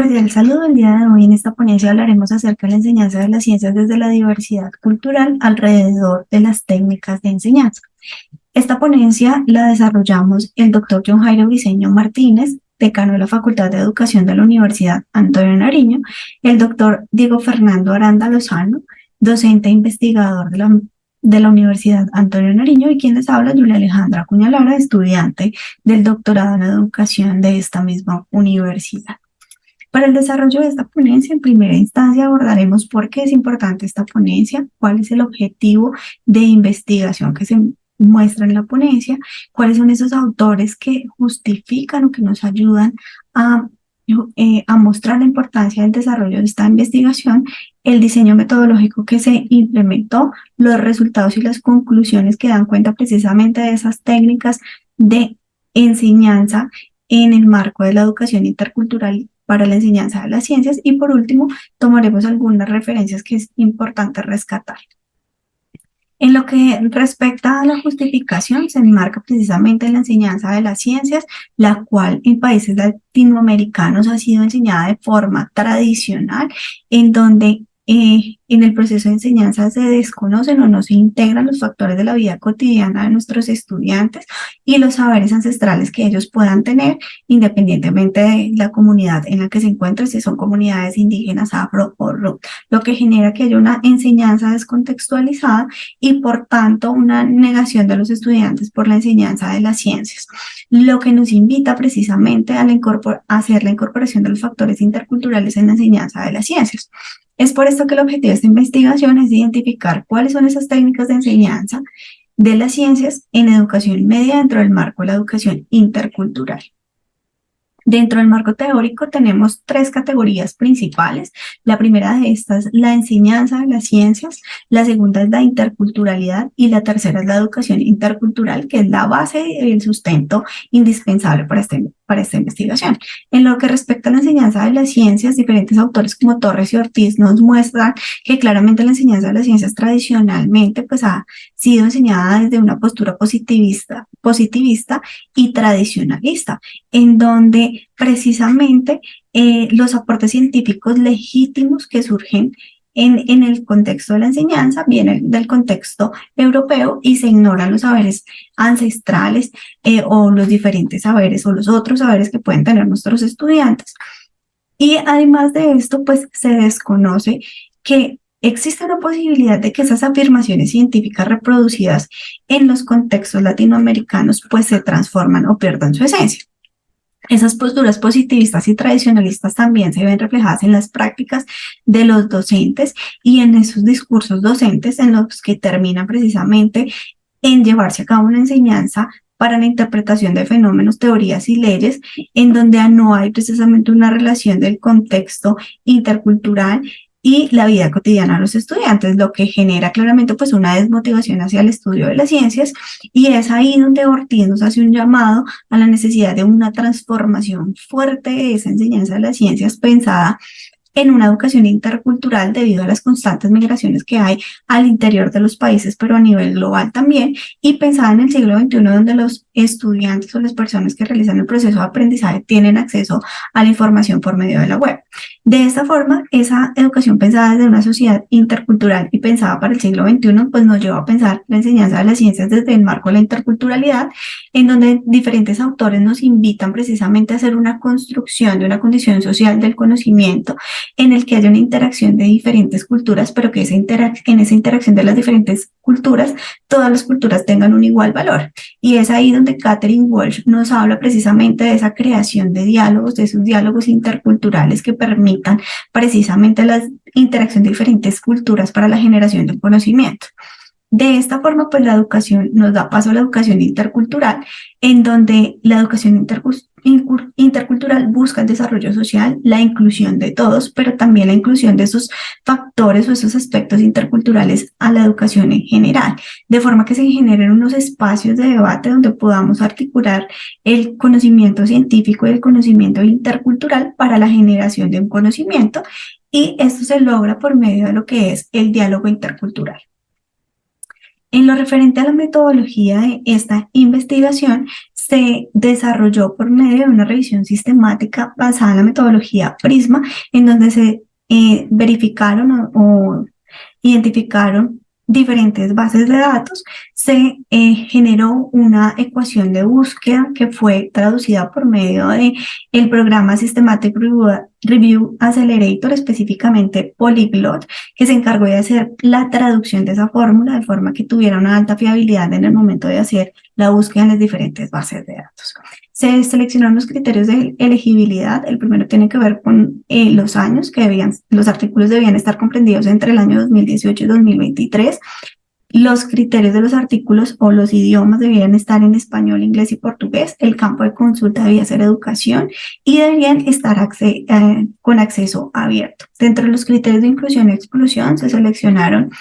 cordial saludo. El día de hoy en esta ponencia hablaremos acerca de la enseñanza de las ciencias desde la diversidad cultural alrededor de las técnicas de enseñanza. Esta ponencia la desarrollamos el doctor John Jairo Briceño Martínez, decano de la Facultad de Educación de la Universidad Antonio Nariño, el doctor Diego Fernando Aranda Lozano, docente e investigador de la Universidad Antonio Nariño, y quien les habla, Julia Alejandra Cuñalara, estudiante del doctorado en educación de esta misma universidad. Para el desarrollo de esta ponencia, en primera instancia abordaremos por qué es importante esta ponencia, cuál es el objetivo de investigación que se muestra en la ponencia, cuáles son esos autores que justifican o que nos ayudan a mostrar la importancia del desarrollo de esta investigación, el diseño metodológico que se implementó, los resultados y las conclusiones que dan cuenta precisamente de esas técnicas de enseñanza en el marco de la educación intercultural para la enseñanza de las ciencias, y por último tomaremos algunas referencias que es importante rescatar. En lo que respecta a la justificación, se enmarca precisamente en la enseñanza de las ciencias, la cual en países latinoamericanos ha sido enseñada de forma tradicional, en donde en el proceso de enseñanza se desconocen o no se integran los factores de la vida cotidiana de nuestros estudiantes y los saberes ancestrales que ellos puedan tener, independientemente de la comunidad en la que se encuentren, si son comunidades indígenas, afro o ro, lo que genera que haya una enseñanza descontextualizada y por tanto una negación de los estudiantes por la enseñanza de las ciencias, lo que nos invita precisamente a hacer la incorporación de los factores interculturales en la enseñanza de las ciencias. Es por esto que el objetivo de esta investigación es identificar cuáles son esas técnicas de enseñanza de las ciencias en educación media dentro del marco de la educación intercultural. Dentro del marco teórico tenemos tres categorías principales. La primera de estas es la enseñanza de las ciencias, la segunda es la interculturalidad y la tercera es la educación intercultural, que es la base y el sustento indispensable para esta investigación. En lo que respecta a la enseñanza de las ciencias, diferentes autores como Torres y Ortiz nos muestran que claramente la enseñanza de las ciencias tradicionalmente pues ha sido enseñada desde una postura positivista y tradicionalista, en donde precisamente los aportes científicos legítimos que surgen en el contexto de la enseñanza vienen del contexto europeo y se ignoran los saberes ancestrales o los diferentes saberes o los otros saberes que pueden tener nuestros estudiantes. Y además de esto, pues se desconoce que existe una posibilidad de que esas afirmaciones científicas reproducidas en los contextos latinoamericanos pues se transforman o pierdan su esencia. Esas posturas positivistas y tradicionalistas también se ven reflejadas en las prácticas de los docentes y en esos discursos docentes en los que terminan precisamente en llevarse a cabo una enseñanza para la interpretación de fenómenos, teorías y leyes, en donde no hay precisamente una relación del contexto intercultural y la vida cotidiana de los estudiantes, lo que genera claramente pues una desmotivación hacia el estudio de las ciencias, y es ahí donde Ortiz nos hace un llamado a la necesidad de una transformación fuerte de esa enseñanza de las ciencias pensada en una educación intercultural debido a las constantes migraciones que hay al interior de los países, pero a nivel global también, y pensada en el siglo XXI, donde los estudiantes o las personas que realizan el proceso de aprendizaje tienen acceso a la información por medio de la web. De esta forma, esa educación pensada desde una sociedad intercultural y pensada para el siglo XXI, pues nos lleva a pensar la enseñanza de las ciencias desde el marco de la interculturalidad, en donde diferentes autores nos invitan precisamente a hacer una construcción de una condición social del conocimiento en el que haya una interacción de diferentes culturas, pero que en esa interacción de las diferentes culturas, todas las culturas tengan un igual valor. Y es ahí donde Catherine Walsh nos habla precisamente de esa creación de diálogos, de esos diálogos interculturales que permitan precisamente la interacción de diferentes culturas para la generación de conocimiento. De esta forma, pues la educación nos da paso a la educación intercultural, en donde la educación intercultural busca el desarrollo social, la inclusión de todos, pero también la inclusión de esos factores o esos aspectos interculturales a la educación en general, de forma que se generen unos espacios de debate donde podamos articular el conocimiento científico y el conocimiento intercultural para la generación de un conocimiento, y esto se logra por medio de lo que es el diálogo intercultural. En lo referente a la metodología de esta investigación, se desarrolló por medio de una revisión sistemática basada en la metodología Prisma, en donde se verificaron o identificaron diferentes bases de datos, se generó una ecuación de búsqueda que fue traducida por medio de el programa Systematic Review Accelerator, específicamente Polyglot, que se encargó de hacer la traducción de esa fórmula de forma que tuviera una alta fiabilidad en el momento de hacer la búsqueda en las diferentes bases de datos. Se seleccionaron los criterios de elegibilidad. El primero tiene que ver con los años que los artículos debían estar comprendidos entre el año 2018 y 2023. Los criterios de los artículos o los idiomas debían estar en español, inglés y portugués. El campo de consulta debía ser educación y debían estar con acceso abierto. Dentro de los criterios de inclusión y exclusión se seleccionaron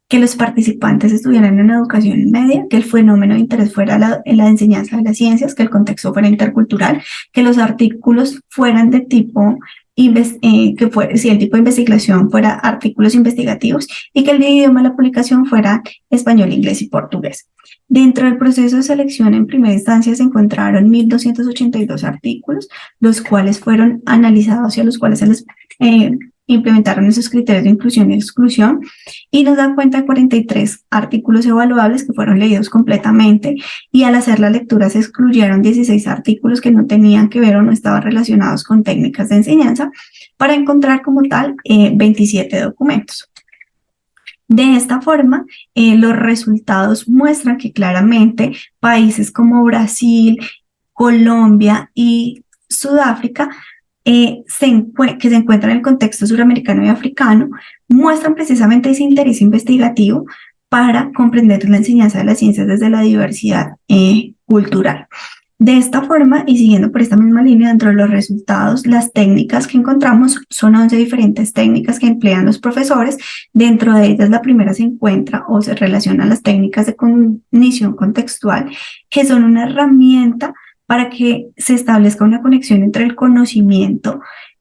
que los participantes estuvieran en educación media, que el fenómeno de interés fuera la enseñanza de las ciencias, que el contexto fuera intercultural, que los artículos fueran de tipo, si el tipo de investigación fuera artículos investigativos y que el idioma de la publicación fuera español, inglés y portugués. Dentro del proceso de selección en primera instancia se encontraron 1.282 artículos, los cuales fueron analizados y a los cuales se les implementaron esos criterios de inclusión y exclusión, y nos dan cuenta de 43 artículos evaluables que fueron leídos completamente, y al hacer la lectura se excluyeron 16 artículos que no tenían que ver o no estaban relacionados con técnicas de enseñanza, para encontrar como tal 27 documentos. De esta forma, los resultados muestran que claramente países como Brasil, Colombia y Sudáfrica, que se encuentran en el contexto suramericano y africano, muestran precisamente ese interés investigativo para comprender la enseñanza de las ciencias desde la diversidad cultural. De esta forma, y siguiendo por esta misma línea, dentro de los resultados, las técnicas que encontramos son 11 diferentes técnicas que emplean los profesores. Dentro de ellas, la primera se encuentra o se relaciona a las técnicas de cognición contextual, que son una herramienta para que se establezca una conexión entre el conocimiento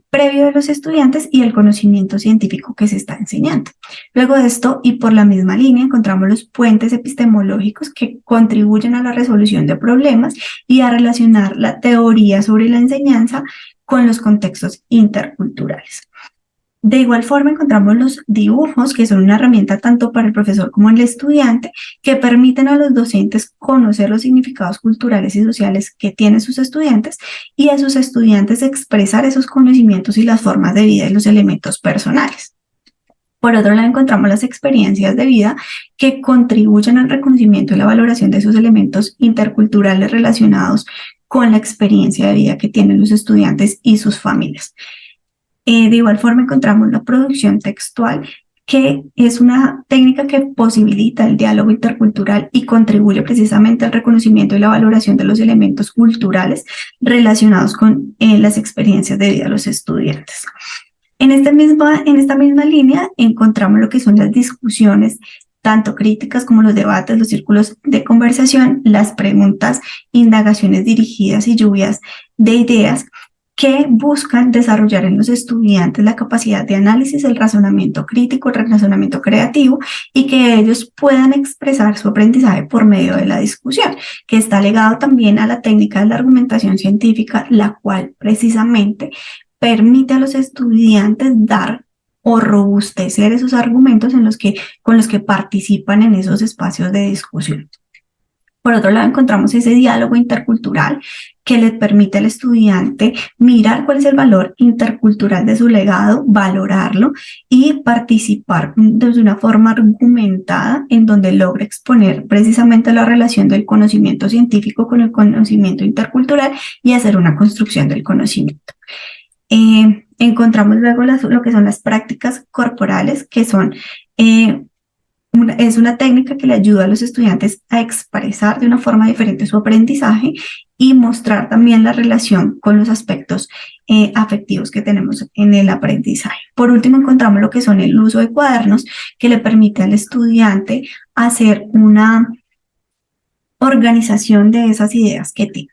previo de los estudiantes y el conocimiento científico que se está enseñando. Luego de esto, y por la misma línea, encontramos los puentes epistemológicos que contribuyen a la resolución de problemas y a relacionar la teoría sobre la enseñanza con los contextos interculturales. De igual forma, encontramos los dibujos, que son una herramienta tanto para el profesor como el estudiante, que permiten a los docentes conocer los significados culturales y sociales que tienen sus estudiantes y a sus estudiantes expresar esos conocimientos y las formas de vida y los elementos personales. Por otro lado, encontramos las experiencias de vida que contribuyen al reconocimiento y la valoración de esos elementos interculturales relacionados con la experiencia de vida que tienen los estudiantes y sus familias. De igual forma encontramos la producción textual, que es una técnica que posibilita el diálogo intercultural y contribuye precisamente al reconocimiento y la valoración de los elementos culturales relacionados con las experiencias de vida de los estudiantes. En esta misma línea encontramos lo que son las discusiones, tanto críticas como los debates, los círculos de conversación, las preguntas, indagaciones dirigidas y lluvias de ideas, que buscan desarrollar en los estudiantes la capacidad de análisis, el razonamiento crítico, el razonamiento creativo, y que ellos puedan expresar su aprendizaje por medio de la discusión, que está ligado también a la técnica de la argumentación científica, la cual precisamente permite a los estudiantes dar o robustecer esos argumentos con los que participan en esos espacios de discusión. Por otro lado, encontramos ese diálogo intercultural que le permite al estudiante mirar cuál es el valor intercultural de su legado, valorarlo y participar de una forma argumentada en donde logra exponer precisamente la relación del conocimiento científico con el conocimiento intercultural y hacer una construcción del conocimiento. Encontramos luego lo que son las prácticas corporales, que son es una técnica que le ayuda a los estudiantes a expresar de una forma diferente su aprendizaje y mostrar también la relación con los aspectos afectivos que tenemos en el aprendizaje. Por último, encontramos lo que son el uso de cuadernos, que le permite al estudiante hacer una organización de esas ideas que tiene.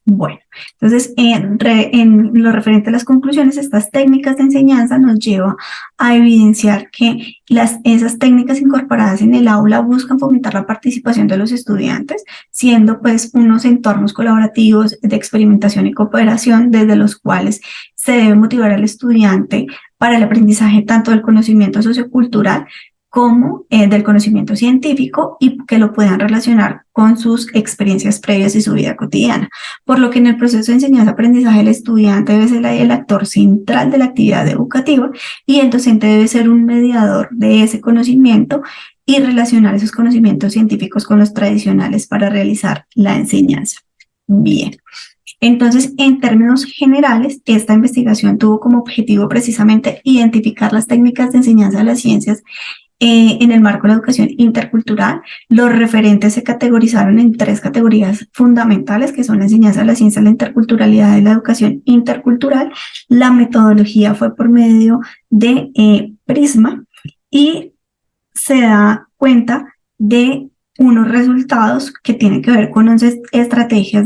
Bueno, entonces en lo referente a las conclusiones, estas técnicas de enseñanza nos lleva a evidenciar que esas técnicas incorporadas en el aula buscan fomentar la participación de los estudiantes, siendo pues unos entornos colaborativos de experimentación y cooperación desde los cuales se debe motivar al estudiante para el aprendizaje tanto del conocimiento sociocultural como del conocimiento científico y que lo puedan relacionar con sus experiencias previas y su vida cotidiana. Por lo que en el proceso de enseñanza-aprendizaje el estudiante debe ser el actor central de la actividad educativa y el docente debe ser un mediador de ese conocimiento y relacionar esos conocimientos científicos con los tradicionales para realizar la enseñanza. Bien. Entonces, en términos generales, esta investigación tuvo como objetivo precisamente identificar las técnicas de enseñanza de las ciencias en el marco de la educación intercultural. Los referentes se categorizaron en 3 categorías fundamentales, que son la enseñanza de la ciencia, la interculturalidad y la educación intercultural. La metodología fue por medio de Prisma y se da cuenta de unos resultados que tienen que ver con 11 estrategias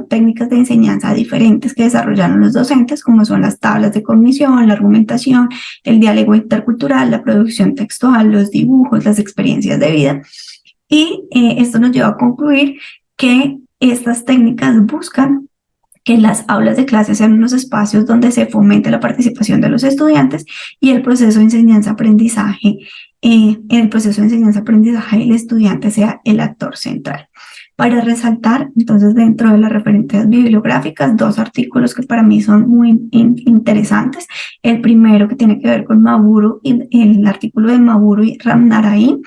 técnicas de enseñanza diferentes que desarrollaron los docentes, como son las tablas de cognición, la argumentación, el diálogo intercultural, la producción textual, los dibujos, las experiencias de vida. Y esto nos lleva a concluir que estas técnicas buscan que las aulas de clase sean unos espacios donde se fomente la participación de los estudiantes y el proceso de enseñanza-aprendizaje. En el proceso de enseñanza-aprendizaje el estudiante sea el actor central. Para resaltar, entonces, dentro de las referencias bibliográficas, 2 artículos que para mí son muy interesantes. El primero que tiene que ver con Maburo, el artículo de Maburo y Ramnarain,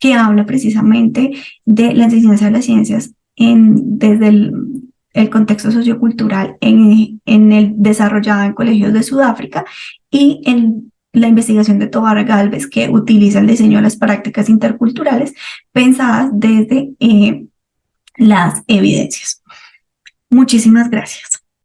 que habla precisamente de la enseñanza de las ciencias desde el contexto sociocultural en el desarrollado en colegios de Sudáfrica, y en la investigación de Tovar Galvez, que utiliza el diseño de las prácticas interculturales pensadas desde las evidencias. Muchísimas gracias.